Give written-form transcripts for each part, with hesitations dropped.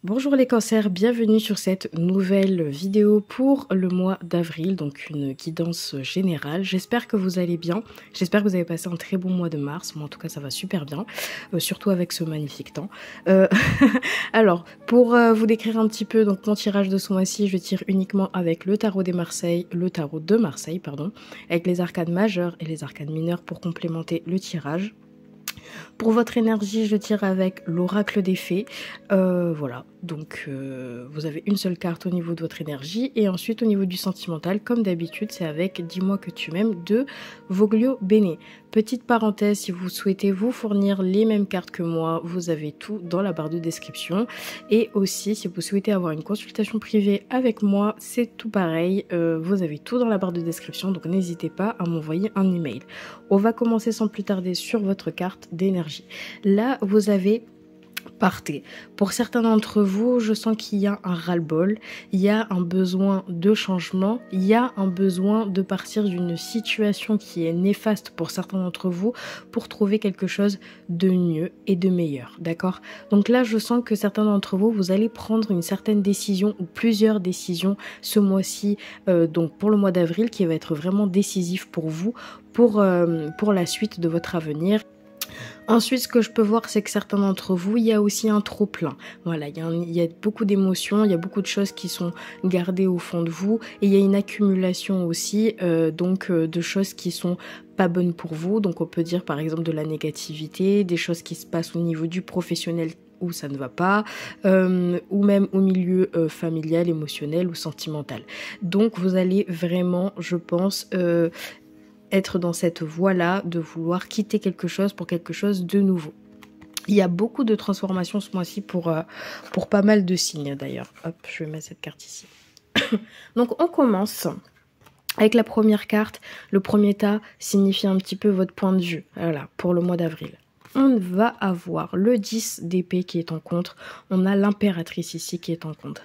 Bonjour les cancers, bienvenue sur cette nouvelle vidéo pour le mois d'avril, donc une guidance générale. J'espère que vous allez bien, j'espère que vous avez passé un très bon mois de mars, moi en tout cas ça va super bien, surtout avec ce magnifique temps. Alors, pour vous décrire un petit peu donc mon tirage de ce mois-ci, je tire uniquement avec le tarot de Marseille, avec les arcanes majeures et les arcanes mineures pour complémenter le tirage. Pour votre énergie, je tire avec l'oracle des fées. Voilà, donc vous avez une seule carte au niveau de votre énergie. Et ensuite, au niveau du sentimental, comme d'habitude, c'est avec Dis-moi que tu m'aimes de Voglio Bene. Petite parenthèse, si vous souhaitez vous fournir les mêmes cartes que moi, vous avez tout dans la barre de description. Et aussi, si vous souhaitez avoir une consultation privée avec moi, c'est tout pareil. Vous avez tout dans la barre de description, donc n'hésitez pas à m'envoyer un email. On va commencer sans plus tarder sur votre carte d'énergie. Là, vous avez partez. Pour certains d'entre vous, je sens qu'il y a un ras-le-bol, il y a un besoin de changement, il y a un besoin de partir d'une situation qui est néfaste pour certains d'entre vous pour trouver quelque chose de mieux et de meilleur, d'accord? Donc là, je sens que certains d'entre vous, vous allez prendre une certaine décision ou plusieurs décisions ce mois-ci, donc pour le mois d'avril, qui va être vraiment décisif pour vous, pour la suite de votre avenir. Ensuite, ce que je peux voir, c'est que certains d'entre vous, il y a aussi un trop-plein. Voilà, il y a beaucoup d'émotions, il y a beaucoup de choses qui sont gardées au fond de vous. Et il y a une accumulation aussi, de choses qui sont pas bonnes pour vous. Donc on peut dire par exemple de la négativité, des choses qui se passent au niveau du professionnel où ça ne va pas, ou même au milieu familial, émotionnel ou sentimental. Donc vous allez vraiment, je pense, être dans cette voie-là, de vouloir quitter quelque chose pour quelque chose de nouveau. Il y a beaucoup de transformations ce mois-ci pour pas mal de signes d'ailleurs. Hop, je vais mettre cette carte ici. Donc on commence avec la première carte. Le premier tas signifie un petit peu votre point de vue, voilà, pour le mois d'avril. On va avoir le 10 d'épée qui est en contre. On a l'impératrice ici qui est en contre.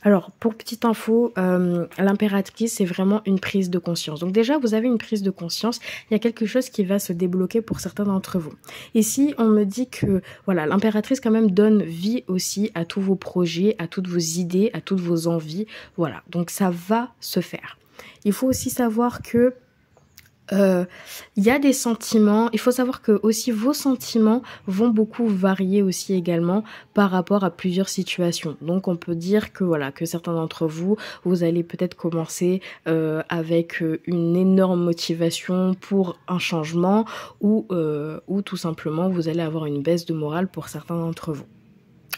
Alors, pour petite info, l'impératrice, c'est vraiment une prise de conscience. Donc déjà, vous avez une prise de conscience. Il y a quelque chose qui va se débloquer pour certains d'entre vous. Ici, on me dit que voilà, l'impératrice quand même donne vie aussi à tous vos projets, à toutes vos idées, à toutes vos envies. Voilà, donc ça va se faire. Il faut aussi savoir que il y a des sentiments, il faut savoir que aussi vos sentiments vont beaucoup varier aussi également par rapport à plusieurs situations. Donc on peut dire que voilà, que certains d'entre vous, vous allez peut-être commencer avec une énorme motivation pour un changement ou tout simplement vous allez avoir une baisse de morale pour certains d'entre vous.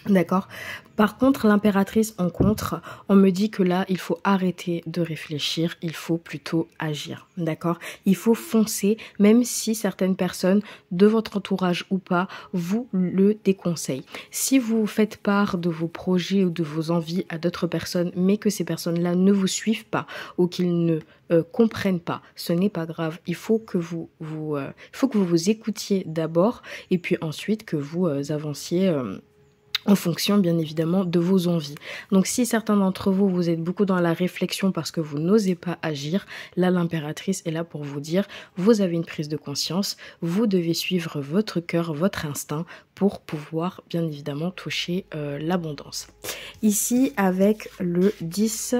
D'accord. Par contre, l'impératrice en contre, on me dit que là, il faut arrêter de réfléchir, il faut plutôt agir. D'accord. Il faut foncer, même si certaines personnes de votre entourage ou pas vous le déconseillent. Si vous faites part de vos projets ou de vos envies à d'autres personnes, mais que ces personnes-là ne vous suivent pas ou qu'ils ne comprennent pas, ce n'est pas grave. Il faut que vous vous écoutiez d'abord et puis ensuite que vous avanciez en fonction bien évidemment de vos envies. Donc si certains d'entre vous, vous êtes beaucoup dans la réflexion parce que vous n'osez pas agir, là l'impératrice est là pour vous dire, vous avez une prise de conscience, vous devez suivre votre cœur, votre instinct pour pouvoir bien évidemment toucher l'abondance. Ici avec le 10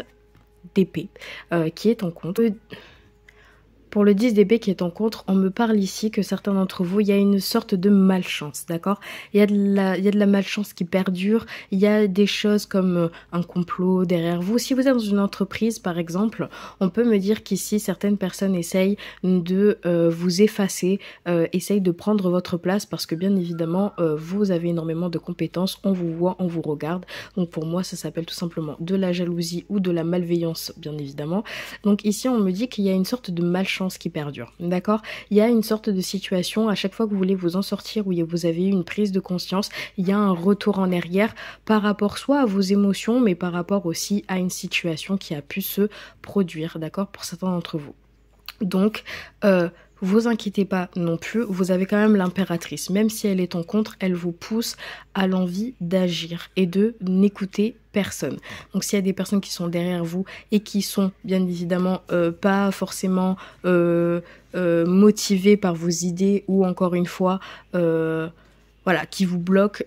d'épée qui est en compte. Pour le 10 d'épée qui est en contre, on me parle ici que certains d'entre vous, il y a une sorte de malchance, d'accord? Il y a de la malchance qui perdure, il y a des choses comme un complot derrière vous. Si vous êtes dans une entreprise, par exemple, on peut me dire qu'ici, certaines personnes essayent de vous effacer, essayent de prendre votre place parce que bien évidemment, vous avez énormément de compétences, on vous voit, on vous regarde. Donc pour moi, ça s'appelle tout simplement de la jalousie ou de la malveillance, bien évidemment. Donc ici, on me dit qu'il y a une sorte de malchance qui perdure, d'accord? Il y a une sorte de situation, à chaque fois que vous voulez vous en sortir, où vous avez eu une prise de conscience, il y a un retour en arrière par rapport soit à vos émotions, mais par rapport aussi à une situation qui a pu se produire, d'accord? Pour certains d'entre vous. Donc, vous inquiétez pas non plus, vous avez quand même l'impératrice. Même si elle est en contre, elle vous pousse à l'envie d'agir et de n'écouter personne. Donc s'il y a des personnes qui sont derrière vous et qui sont bien évidemment pas forcément motivées par vos idées ou encore une fois voilà, qui vous bloquent,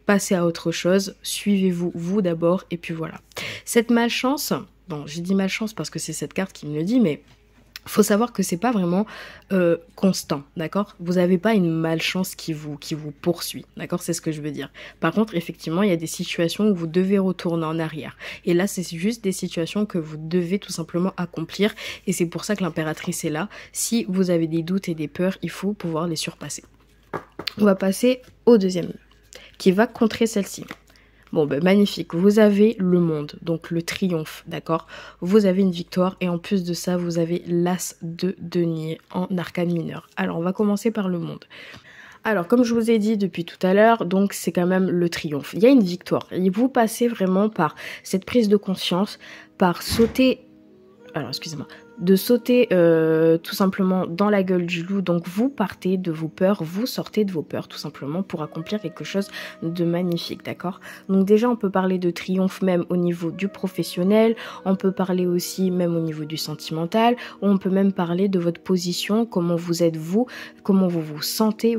passez à autre chose, suivez-vous vous d'abord et puis voilà. Cette malchance, bon j'ai dit malchance parce que c'est cette carte qui me le dit, mais faut savoir que c'est pas vraiment constant, d'accord? Vous n'avez pas une malchance qui vous poursuit, d'accord? C'est ce que je veux dire. Par contre, effectivement, il y a des situations où vous devez retourner en arrière. Et là, c'est juste des situations que vous devez tout simplement accomplir. Et c'est pour ça que l'impératrice est là. Si vous avez des doutes et des peurs, il faut pouvoir les surpasser. On va passer au deuxième, qui va contrer celle-ci. Bon, ben magnifique, vous avez le monde, donc le triomphe, d'accord? Vous avez une victoire et en plus de ça, vous avez l'as de denier en arcane mineur. Alors, on va commencer par le monde. Alors, comme je vous ai dit depuis tout à l'heure, donc c'est quand même le triomphe. Il y a une victoire et vous passez vraiment par cette prise de conscience, par sauter... Alors, excusez-moi. De sauter tout simplement dans la gueule du loup. Donc vous partez de vos peurs, vous sortez de vos peurs tout simplement pour accomplir quelque chose de magnifique, d'accord? Donc déjà on peut parler de triomphe même au niveau du professionnel, on peut parler aussi même au niveau du sentimental, ou on peut même parler de votre position, comment vous êtes vous, comment vous vous sentez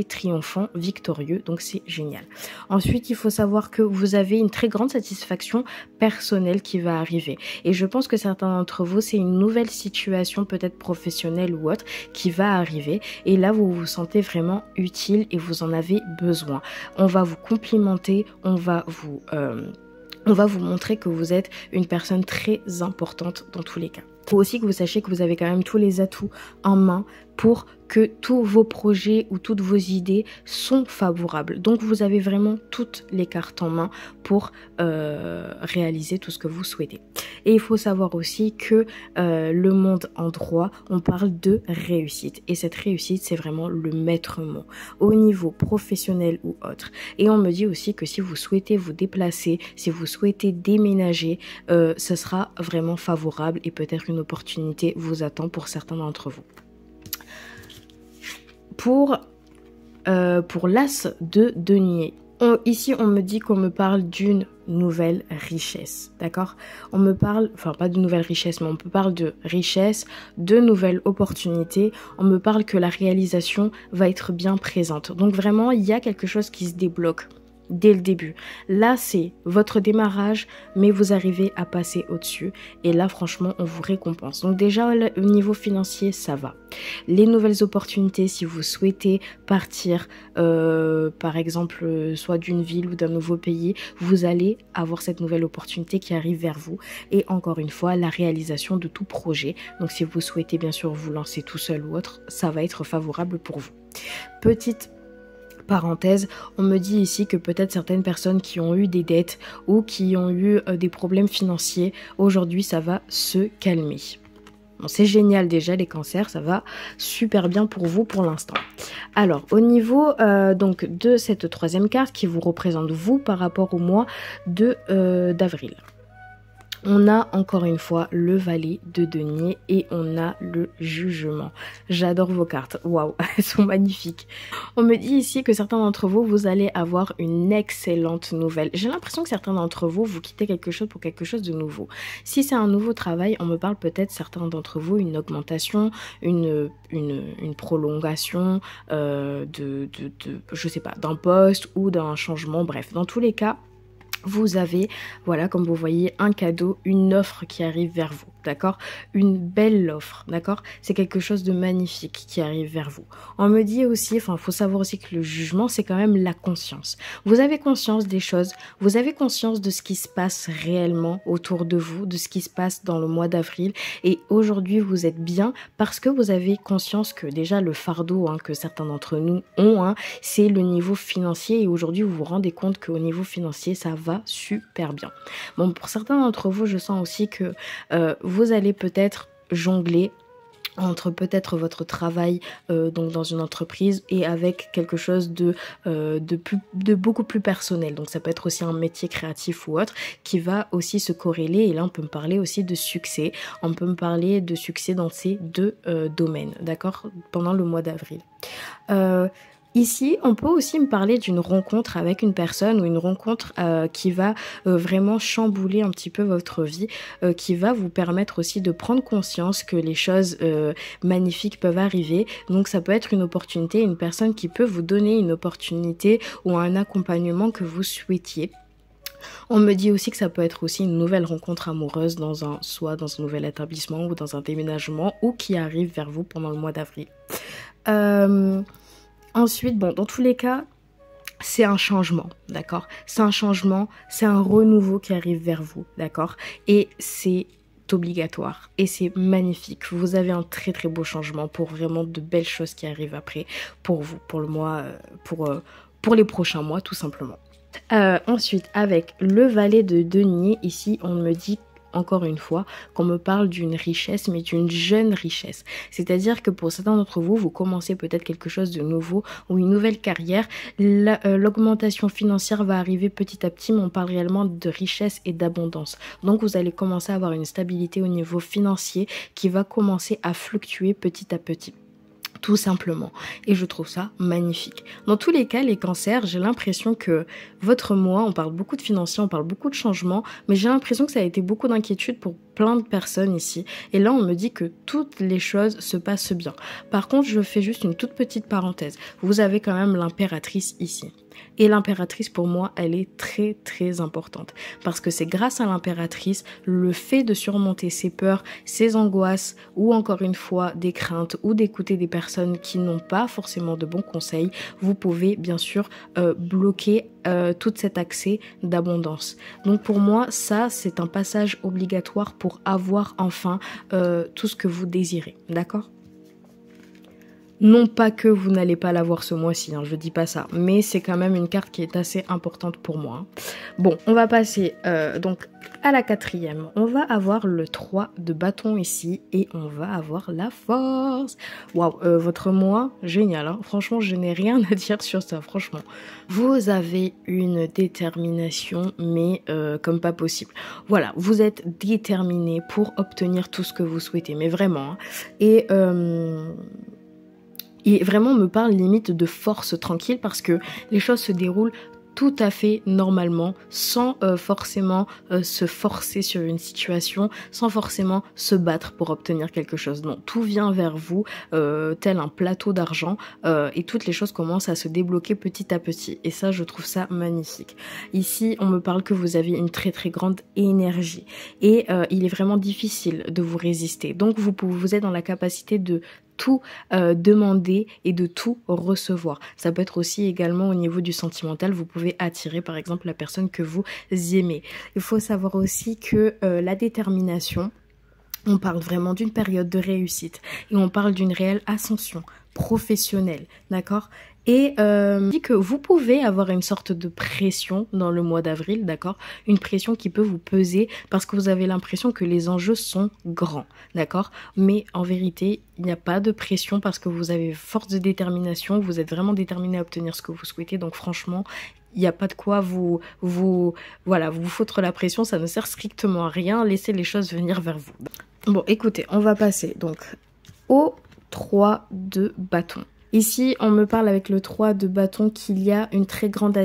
triomphant, victorieux, donc c'est génial. Ensuite il faut savoir que vous avez une très grande satisfaction personnelle qui va arriver et je pense que certains d'entre vous c'est une nouvelle situation peut-être professionnelle ou autre qui va arriver et là vous vous sentez vraiment utile et vous en avez besoin. On va vous complimenter, on va vous montrer que vous êtes une personne très importante dans tous les cas. Il faut aussi que vous sachiez que vous avez quand même tous les atouts en main pour que tous vos projets ou toutes vos idées sont favorables. Donc vous avez vraiment toutes les cartes en main pour réaliser tout ce que vous souhaitez. Et il faut savoir aussi que le monde en droit, on parle de réussite. Et cette réussite, c'est vraiment le maître mot au niveau professionnel ou autre. Et on me dit aussi que si vous souhaitez vous déplacer, si vous souhaitez déménager, ce sera vraiment favorable et peut-être une opportunité vous attend pour certains d'entre vous. Pour l'as de denier, ici on me dit qu'on me parle d'une nouvelle richesse, d'accord? On me parle, enfin pas de nouvelle richesse, mais on me parle de richesse, de nouvelles opportunités, on me parle que la réalisation va être bien présente. Donc vraiment, il y a quelque chose qui se débloque dès le début. Là, c'est votre démarrage, mais vous arrivez à passer au-dessus. Et là, franchement, on vous récompense. Donc déjà, au niveau financier, ça va. Les nouvelles opportunités, si vous souhaitez partir, par exemple, soit d'une ville ou d'un nouveau pays, vous allez avoir cette nouvelle opportunité qui arrive vers vous. Et encore une fois, la réalisation de tout projet. Donc si vous souhaitez bien sûr vous lancer tout seul ou autre, ça va être favorable pour vous. Petite parenthèse, on me dit ici que peut-être certaines personnes qui ont eu des dettes ou qui ont eu des problèmes financiers, aujourd'hui ça va se calmer. Bon, c'est génial déjà les cancers, ça va super bien pour vous pour l'instant. Alors au niveau donc de cette troisième carte qui vous représente vous par rapport au mois d'avril. On a encore une fois le valet de denier et on a le jugement. J'adore vos cartes, waouh, elles sont magnifiques. On me dit ici que certains d'entre vous, vous allez avoir une excellente nouvelle. J'ai l'impression que certains d'entre vous, vous quittez quelque chose pour quelque chose de nouveau. Si c'est un nouveau travail, on me parle peut-être certains d'entre vous, une augmentation, une prolongation je sais pas, d'un poste ou d'un changement, bref, dans tous les cas, vous avez, voilà, comme vous voyez, un cadeau, une offre qui arrive vers vous, d'accord? Une belle offre, d'accord? C'est quelque chose de magnifique qui arrive vers vous. On me dit aussi, enfin, il faut savoir aussi que le jugement, c'est quand même la conscience. Vous avez conscience des choses, vous avez conscience de ce qui se passe réellement autour de vous, de ce qui se passe dans le mois d'avril. Et aujourd'hui, vous êtes bien parce que vous avez conscience que déjà le fardeau que certains d'entre nous ont, c'est le niveau financier. Et aujourd'hui, vous vous rendez compte qu'au niveau financier, ça va super bien. Bon, pour certains d'entre vous, je sens aussi que vous allez peut-être jongler entre peut-être votre travail donc dans une entreprise et avec quelque chose de beaucoup plus personnel. Donc ça peut être aussi un métier créatif ou autre qui va aussi se corréler, et là on peut me parler aussi de succès. On peut me parler de succès dans ces deux domaines, d'accord, pendant le mois d'avril. Ici, on peut aussi me parler d'une rencontre avec une personne ou une rencontre qui va vraiment chambouler un petit peu votre vie, qui va vous permettre aussi de prendre conscience que les choses magnifiques peuvent arriver. Donc ça peut être une opportunité, une personne qui peut vous donner une opportunité ou un accompagnement que vous souhaitiez. On me dit aussi que ça peut être aussi une nouvelle rencontre amoureuse soit dans un nouvel établissement ou dans un déménagement, ou qui arrive vers vous pendant le mois d'avril. Ensuite, bon, dans tous les cas, c'est un changement, d'accord? C'est un changement, c'est un renouveau qui arrive vers vous, d'accord? Et c'est obligatoire et c'est magnifique. Vous avez un très très beau changement pour vraiment de belles choses qui arrivent après pour vous, pour le mois, pour les prochains mois tout simplement. Ensuite, avec le valet de denier, ici, on me dit encore une fois qu'on me parle d'une richesse, mais d'une jeune richesse. C'est-à-dire que pour certains d'entre vous, vous commencez peut-être quelque chose de nouveau ou une nouvelle carrière. L'augmentation financière va arriver petit à petit, mais on parle réellement de richesse et d'abondance. Donc vous allez commencer à avoir une stabilité au niveau financier qui va commencer à fluctuer petit à petit. Tout simplement. Et je trouve ça magnifique. Dans tous les cas, les cancers, j'ai l'impression que votre mois, on parle beaucoup de financiers, on parle beaucoup de changements, mais j'ai l'impression que ça a été beaucoup d'inquiétude pour plein de personnes ici. Et là, on me dit que toutes les choses se passent bien. Par contre, je fais juste une toute petite parenthèse. Vous avez quand même l'impératrice ici. Et l'impératrice, pour moi, elle est très très importante. Parce que c'est grâce à l'impératrice, le fait de surmonter ses peurs, ses angoisses, ou encore une fois des craintes, ou d'écouter des personnes qui n'ont pas forcément de bons conseils, vous pouvez bien sûr bloquer tout cet accès d'abondance. Donc pour moi, ça, c'est un passage obligatoire pour avoir enfin tout ce que vous désirez. D'accord ? Non pas que vous n'allez pas l'avoir ce mois-ci, je dis pas ça, mais c'est quand même une carte qui est assez importante pour moi. Bon, on va passer donc à la quatrième. On va avoir le 3 de bâton ici et on va avoir la force. Waouh, votre mois, génial, hein. Franchement, je n'ai rien à dire sur ça, franchement. Vous avez une détermination, mais comme pas possible. Voilà, vous êtes déterminé pour obtenir tout ce que vous souhaitez, mais vraiment. Hein. Et vraiment, on me parle limite de force tranquille parce que les choses se déroulent tout à fait normalement, sans forcément se forcer sur une situation, sans forcément se battre pour obtenir quelque chose. Non, tout vient vers vous, tel un plateau d'argent, et toutes les choses commencent à se débloquer petit à petit. Et ça, je trouve ça magnifique. Ici, on me parle que vous avez une très très grande énergie. Et il est vraiment difficile de vous résister. Donc, vous êtes dans la capacité de tout demander et de tout recevoir. Ça peut être aussi également au niveau du sentimental, vous pouvez attirer par exemple la personne que vous aimez. Il faut savoir aussi que la détermination, on parle vraiment d'une période de réussite et on parle d'une réelle ascension professionnelle, d'accord ? Et dit que vous pouvez avoir une sorte de pression dans le mois d'avril, d'accord ? Une pression qui peut vous peser parce que vous avez l'impression que les enjeux sont grands, d'accord ? Mais en vérité, il n'y a pas de pression parce que vous avez force de détermination, vous êtes vraiment déterminé à obtenir ce que vous souhaitez. Donc franchement, il n'y a pas de quoi vous foutre la pression, ça ne sert strictement à rien. Laissez les choses venir vers vous. Bon, écoutez, on va passer donc au 3 de bâton. Ici, on me parle avec le 3 de bâton qu'il y a une très grande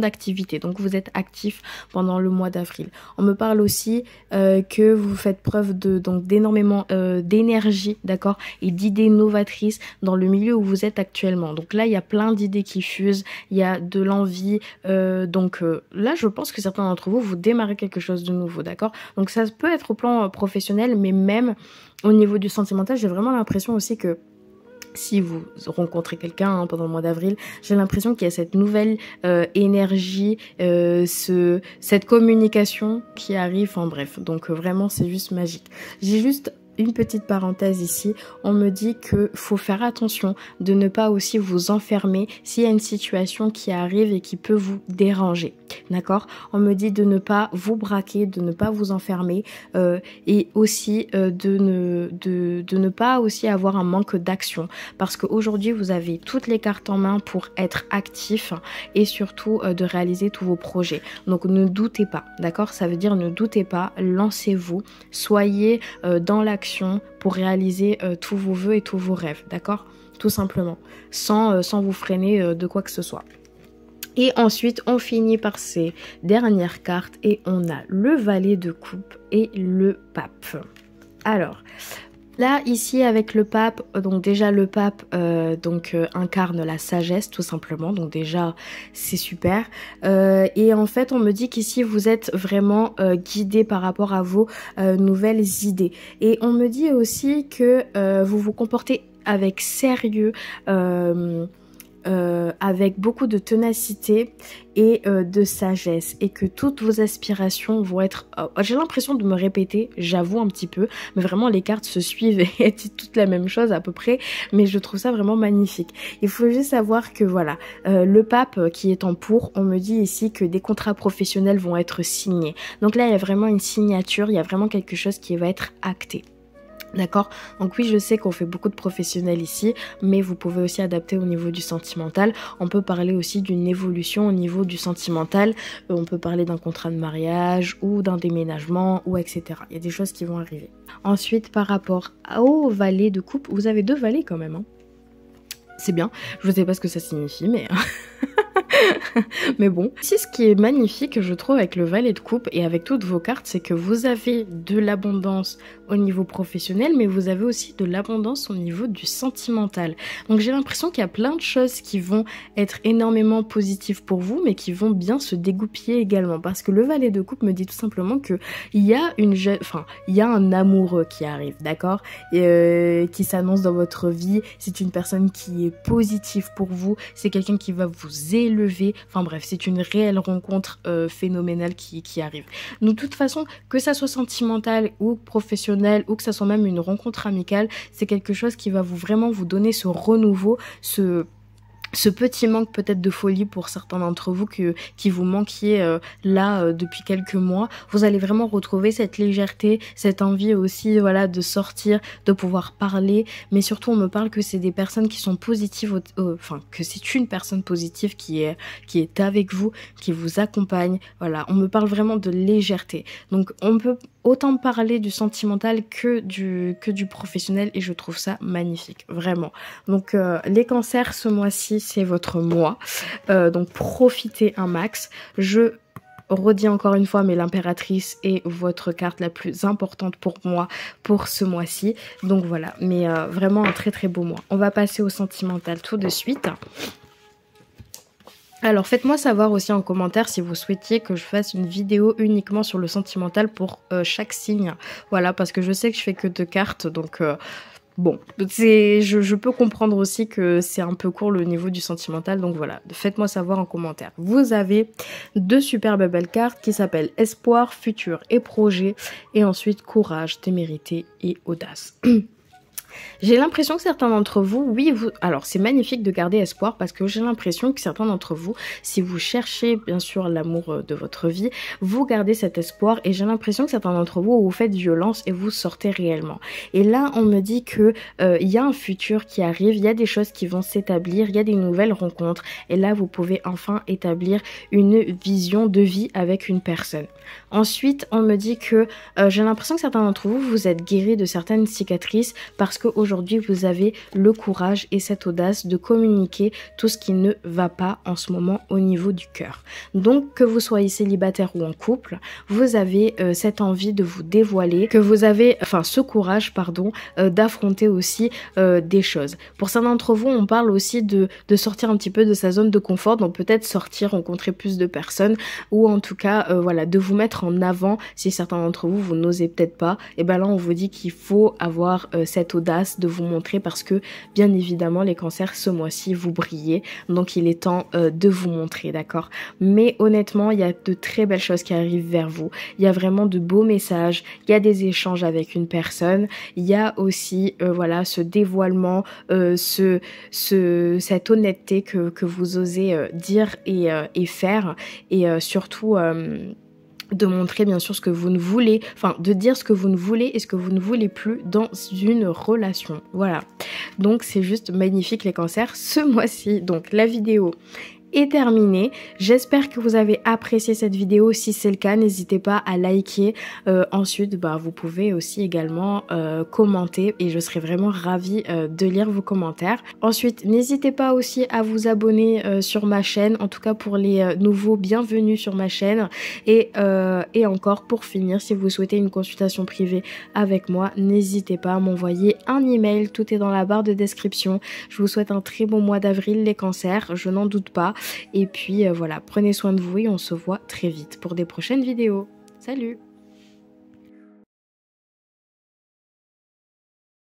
activité. Donc, vous êtes actif pendant le mois d'avril. On me parle aussi que vous faites preuve d'énormément d'énergie, d'accord, et d'idées novatrices dans le milieu où vous êtes actuellement. Donc là, il y a plein d'idées qui fusent, il y a de l'envie. Là, je pense que certains d'entre vous, vous démarrez quelque chose de nouveau, d'accord. Donc, ça peut être au plan professionnel, mais même au niveau du sentimental, j'ai vraiment l'impression aussi que si vous rencontrez quelqu'un pendant le mois d'avril, j'ai l'impression qu'il y a cette nouvelle énergie, cette communication qui arrive, enfin bref, donc vraiment c'est juste magique. J'ai juste Une petite parenthèse ici, on me dit que faut faire attention de ne pas aussi vous enfermer s'il y a une situation qui arrive et qui peut vous déranger, d'accord? On me dit de ne pas vous braquer, de ne pas vous enfermer et aussi de ne pas aussi avoir un manque d'action parce qu'aujourd'hui vous avez toutes les cartes en main pour être actif et surtout de réaliser tous vos projets. Donc ne doutez pas, d'accord? Ça veut dire ne doutez pas, lancez-vous, soyez dans l'action pour réaliser tous vos vœux et tous vos rêves, d'accord? Tout simplement, sans vous freiner de quoi que ce soit. Et ensuite, on finit par ces dernières cartes et on a le valet de coupe et le pape. Alors, là, ici, avec le pape, donc déjà le pape incarne la sagesse, tout simplement. Donc déjà, c'est super. Et en fait, on me dit qu'ici, vous êtes vraiment guidé par rapport à vos nouvelles idées. Et on me dit aussi que vous vous comportez avec sérieux, avec beaucoup de ténacité et de sagesse et que toutes vos aspirations vont être... j'ai l'impression de me répéter, j'avoue un petit peu, mais vraiment les cartes se suivent et disent toutes la même chose à peu près, mais je trouve ça vraiment magnifique. Il faut juste savoir que voilà, le pape qui est en pour, on me dit ici que des contrats professionnels vont être signés. Donc là, il y a vraiment une signature, il y a vraiment quelque chose qui va être acté. D'accord? Donc oui, je sais qu'on fait beaucoup de professionnels ici, mais vous pouvez aussi adapter au niveau du sentimental. On peut parler aussi d'une évolution au niveau du sentimental. On peut parler d'un contrat de mariage ou d'un déménagement ou etc. Il y a des choses qui vont arriver. Ensuite, par rapport au valet de coupe, vous avez 2 valets quand même, hein. C'est bien. Je ne sais pas ce que ça signifie, mais... mais bon. Ici, ce qui est magnifique, je trouve, avec le valet de coupe et avec toutes vos cartes, c'est que vous avez de l'abondance au niveau professionnel, mais vous avez aussi de l'abondance au niveau du sentimental. Donc j'ai l'impression qu'il y a plein de choses qui vont être énormément positives pour vous, mais qui vont bien se dégoupiller également. Parce que le valet de coupe me dit tout simplement que il y a un amoureux qui arrive, d'accord, qui s'annonce dans votre vie. C'est une personne qui est positive pour vous. C'est quelqu'un qui va vous élever. Enfin bref, c'est une réelle rencontre phénoménale qui arrive. Donc de toute façon, que ça soit sentimental ou professionnel, ou que ça soit même une rencontre amicale, c'est quelque chose qui va vraiment vous donner ce renouveau, ce petit manque peut-être de folie pour certains d'entre vous qui vous manquiez depuis quelques mois. Vous allez vraiment retrouver cette légèreté, cette envie aussi voilà de sortir, de pouvoir parler, mais surtout on me parle que c'est des personnes qui sont positives, que c'est une personne positive qui est avec vous, qui vous accompagne. Voilà, on me parle vraiment de légèreté. Donc on peut autant parler du sentimental que du professionnel et je trouve ça magnifique, vraiment. Donc les cancers ce mois-ci, c'est votre mois, donc profitez un max. Je redis encore une fois, mais l'impératrice est votre carte la plus importante pour moi pour ce mois-ci. Donc voilà, mais vraiment un très très beau mois. On va passer au sentimental tout de suite. Alors faites-moi savoir aussi en commentaire si vous souhaitiez que je fasse une vidéo uniquement sur le sentimental pour chaque signe. Voilà, parce que je sais que je fais que 2 cartes, donc... bon, je peux comprendre aussi que c'est un peu court le niveau du sentimental, donc voilà, faites-moi savoir en commentaire. Vous avez 2 superbes belles cartes qui s'appellent Espoir, Futur et Projet, et ensuite Courage, Témérité et Audace. J'ai l'impression que certains d'entre vous, alors c'est magnifique de garder espoir parce que j'ai l'impression que certains d'entre vous, si vous cherchez bien sûr l'amour de votre vie, vous gardez cet espoir et j'ai l'impression que certains d'entre vous, vous faites violence et vous sortez réellement. Et là, on me dit que il y a un futur qui arrive, il y a des choses qui vont s'établir, il y a des nouvelles rencontres et là, vous pouvez enfin établir une vision de vie avec une personne. Ensuite, on me dit que j'ai l'impression que certains d'entre vous, vous êtes guéris de certaines cicatrices parce qu'aujourd'hui, vous avez le courage et cette audace de communiquer tout ce qui ne va pas en ce moment au niveau du cœur. Donc, que vous soyez célibataire ou en couple, vous avez cette envie de vous dévoiler, que vous avez, ce courage, d'affronter aussi des choses. Pour certains d'entre vous, on parle aussi de sortir un petit peu de sa zone de confort, donc peut-être sortir, rencontrer plus de personnes, ou en tout cas, voilà, de vous mettre en avant. Si certains d'entre vous, vous n'osez peut-être pas, et ben là, on vous dit qu'il faut avoir cette audace l'audace de vous montrer parce que bien évidemment les cancers ce mois-ci vous brillez, donc il est temps de vous montrer, d'accord? Mais honnêtement il y a de très belles choses qui arrivent vers vous, il y a vraiment de beaux messages, il y a des échanges avec une personne, il y a aussi voilà ce dévoilement, cette honnêteté que vous osez dire et faire, et surtout de montrer bien sûr ce que vous ne voulez, enfin de dire ce que vous ne voulez et ce que vous ne voulez plus dans une relation. Voilà, donc c'est juste magnifique les cancers ce mois-ci. Donc la vidéo est terminée. J'espère que vous avez apprécié cette vidéo. Si c'est le cas, n'hésitez pas à liker. Ensuite, vous pouvez aussi également commenter et je serai vraiment ravie de lire vos commentaires. Ensuite, n'hésitez pas aussi à vous abonner sur ma chaîne. En tout cas, pour les nouveaux, bienvenue sur ma chaîne. Et encore, pour finir, si vous souhaitez une consultation privée avec moi, n'hésitez pas à m'envoyer un email. Tout est dans la barre de description. Je vous souhaite un très bon mois d'avril, les cancers. Je n'en doute pas. Et puis voilà, prenez soin de vous et on se voit très vite pour des prochaines vidéos. Salut!